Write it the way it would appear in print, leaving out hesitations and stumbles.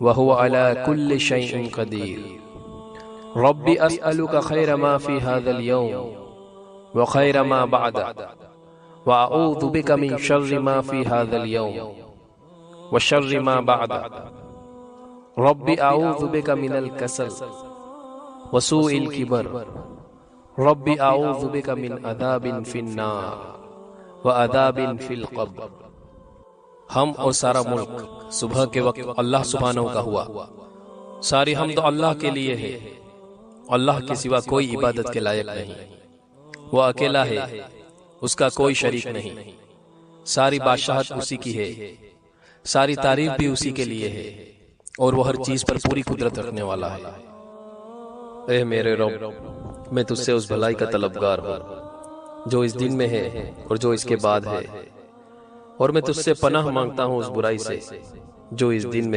وهو على كل شيء قدير. رب أسألك خير ما في هذا اليوم وخير ما بعده، وأعوذ بك من شر ما في هذا اليوم وشر ما بعده. رب أعوذ بك من الكسل وسوء الكبر. رب أعوذ بك من عذاب في النار وعذاب في القبر. ہم اور سارا ملک صبح کے وقت اللہ سبحانہ کا ہوا. ساری حمد اللہ کے لیے ہے. اللہ کے سوا کوئی عبادت کے لائق نہیں. وہ اکیلا ہے، اس کا کوئی شریک نہیں. ساری بادشاہت اسی کی ہے، ساری تعریف بھی اسی کے لیے ہے، اور وہ ہر چیز پر پوری قدرت رکھنے والا ہے. اے میرے رب، میں تجھ سے اس بھلائی کا طلبگار ہوں جو اس دن میں ہے اور جو اس کے بعد ہے، اور میں تجھ سے پناہ مانگتا ہوں اس برائی سے جو اس دن میں